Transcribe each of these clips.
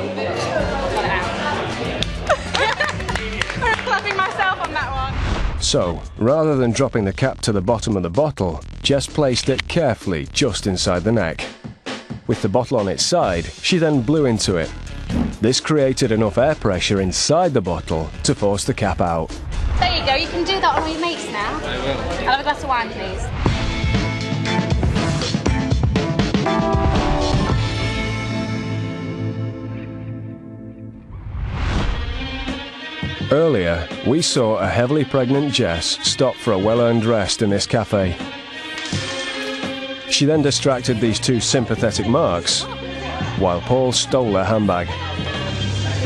Got it out. I'm clapping myself on that one. So, rather than dropping the cap to the bottom of the bottle, Jess placed it carefully just inside the neck. With the bottle on its side, she then blew into it. This created enough air pressure inside the bottle to force the cap out. There you go, you can do that on all your mates now. I will. I'll have a glass of wine, please. Earlier, we saw a heavily pregnant Jess stop for a well-earned rest in this cafe. She then distracted these two sympathetic marks, while Paul stole their handbag.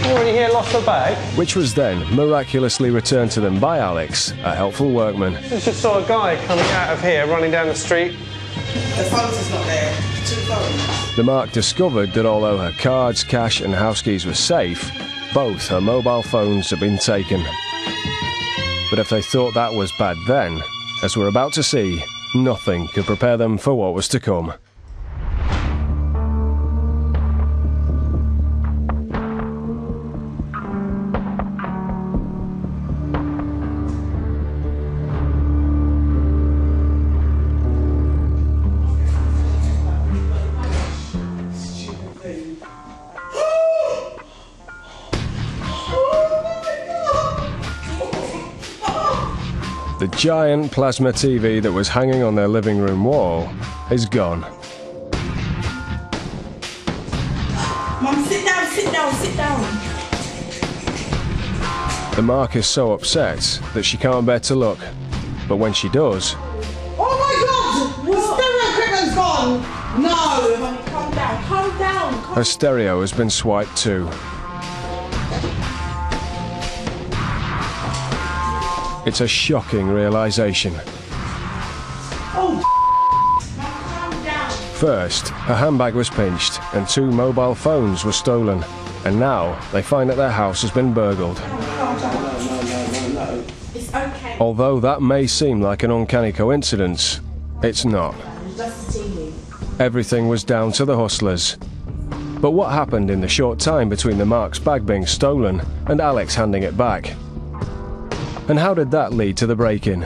Already here, lost the bag? Which was then miraculously returned to them by Alex, a helpful workman. I just saw a guy coming out of here, running down the street. The phones is not there. 2 phones. The mark discovered that although her cards, cash and house keys were safe, both her mobile phones had been taken. But if they thought that was bad then, as we're about to see, nothing could prepare them for what was to come. The giant plasma TV that was hanging on their living room wall is gone. Mum, sit down, sit down, sit down. The mark is so upset that she can't bear to look, but when she does... Oh my God! The stereo equipment's gone! No! Honey, calm down, calm down. her stereo has been swiped too. It's a shocking realisation. First, her handbag was pinched and 2 mobile phones were stolen, and now they find that their house has been burgled. It's okay. Although that may seem like an uncanny coincidence, it's not. Everything was down to the hustlers. But what happened in the short time between the Mark's bag being stolen and Alex handing it back? And how did that lead to the break-in?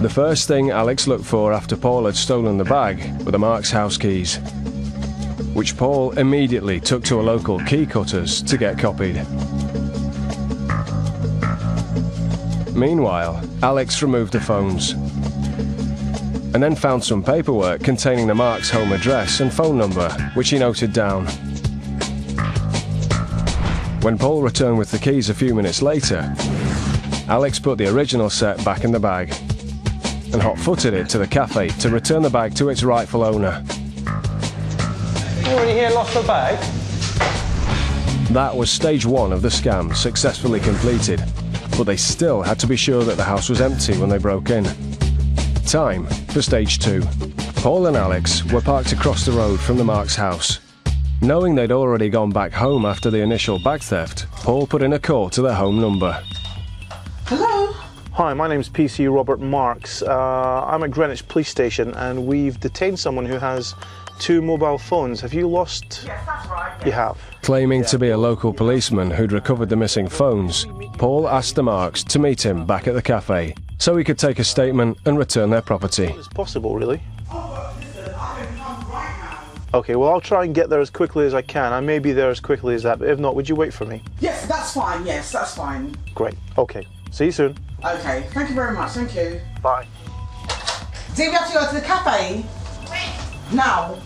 The first thing Alex looked for after Paul had stolen the bag were the Mark's house keys, which Paul immediately took to a local key cutters to get copied. Meanwhile, Alex removed the phones and then found some paperwork containing the Mark's home address and phone number, which he noted down. When Paul returned with the keys a few minutes later, Alex put the original set back in the bag and hot-footed it to the cafe to return the bag to its rightful owner. Already here, lost the bag? That was stage 1 of the scam successfully completed, but they still had to be sure that the house was empty when they broke in. Time for stage 2. Paul and Alex were parked across the road from the Mark's house. Knowing they'd already gone back home after the initial bag theft, Paul put in a call to their home number. Hello? Hi, my name's PC Robert Marks. I'm at Greenwich Police Station and we've detained someone who has 2 mobile phones. Have you lost? Yes, that's right. You have. Claiming to be a local policeman who'd recovered the missing phones, Paul asked the Marks to meet him back at the cafe so he could take a statement and return their property. It's possible, really. Okay, well, I'll try and get there as quickly as I can. I may be there as quickly as that, but if not, would you wait for me? Yes, that's fine. Yes, that's fine. Great. Okay. See you soon. Okay, thank you very much. Thank you. Bye. Do we have to go to the cafe? Now.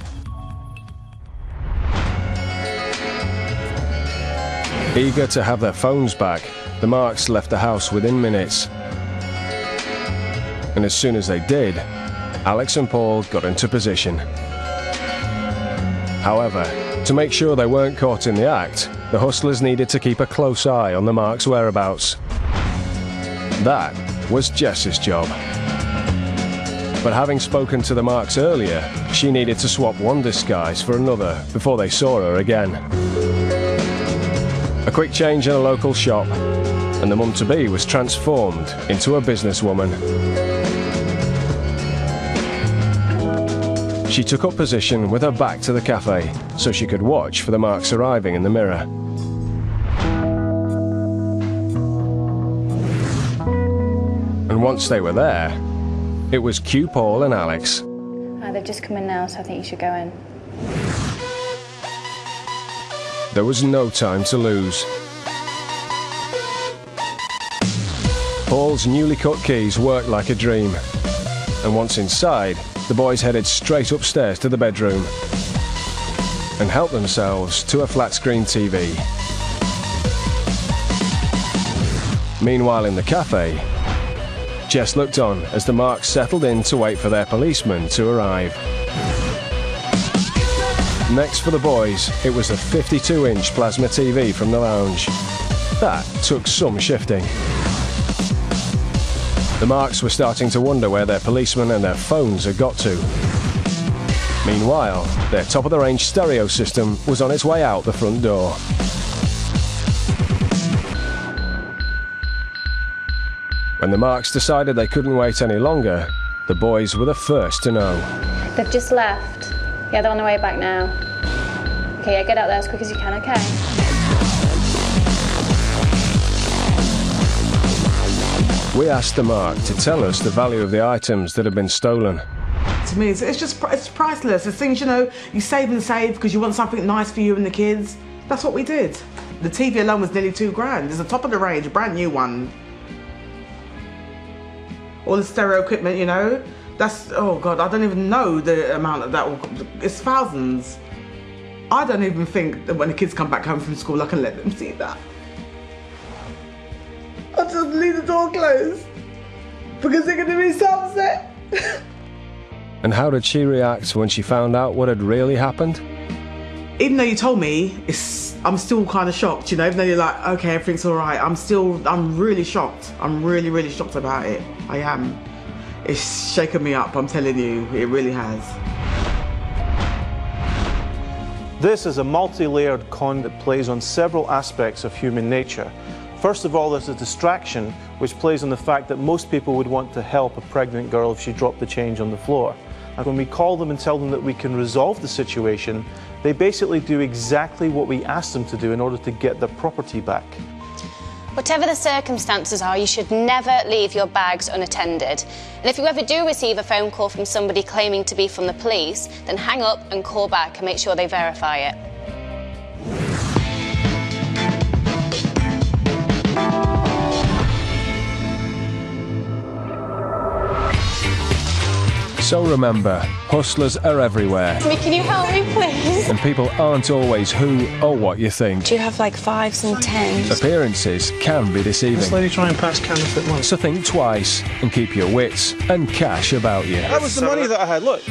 Eager to have their phones back, the Marks left the house within minutes. And as soon as they did, Alex and Paul got into position. However, to make sure they weren't caught in the act, the hustlers needed to keep a close eye on the Marks' whereabouts. That was Jess's job. But having spoken to the Marks earlier, she needed to swap one disguise for another before they saw her again. A quick change in a local shop, and the mum-to-be was transformed into a businesswoman. She took up position with her back to the cafe so she could watch for the marks arriving in the mirror. And once they were there, it was Q Paul and Alex. They've just come in now, so I think you should go in. There was no time to lose. Paul's newly cut keys worked like a dream. And once inside, the boys headed straight upstairs to the bedroom and helped themselves to a flat-screen TV. Meanwhile in the cafe, Jess looked on as the marks settled in to wait for their policeman to arrive. Next for the boys, it was the 52-inch plasma TV from the lounge. That took some shifting. The marks were starting to wonder where their policemen and their phones had got to. Meanwhile, their top-of-the-range stereo system was on its way out the front door. When the marks decided they couldn't wait any longer, the boys were the first to know. They've just left. Yeah, they're on their way back now. Okay, yeah, get out there as quick as you can, okay? We asked the mark to tell us the value of the items that had been stolen. To me, it's priceless. It's things, you know, you save and save because you want something nice for you and the kids. That's what we did. The TV alone was nearly £2,000. It's a top of the range, a brand new one. All the stereo equipment, you know. That's, oh God, I don't even know the amount of that. It's thousands. I don't even think that when the kids come back home from school, I can let them see that. I just leave the door closed because they're going to be so upset. And how did she react when she found out what had really happened? Even though you told me, I'm still kind of shocked, you know, even though you're like, okay, everything's all right. I'm really shocked. I'm really, really shocked about it. I am. It's shaken me up, I'm telling you, it really has. This is a multi-layered con that plays on several aspects of human nature. First of all, there's a distraction which plays on the fact that most people would want to help a pregnant girl if she dropped the change on the floor. And when we call them and tell them that we can resolve the situation, they basically do exactly what we ask them to do in order to get their property back. Whatever the circumstances are, you should never leave your bags unattended. And if you ever do receive a phone call from somebody claiming to be from the police, then hang up and call back and make sure they verify it. So remember, hustlers are everywhere. Can you help me, please? And people aren't always who or what you think. Do you have like 5s and 10s? Appearances can be deceiving. This lady trying to pass counterfeit money. So think twice and keep your wits and cash about you. That was the money that I had, look.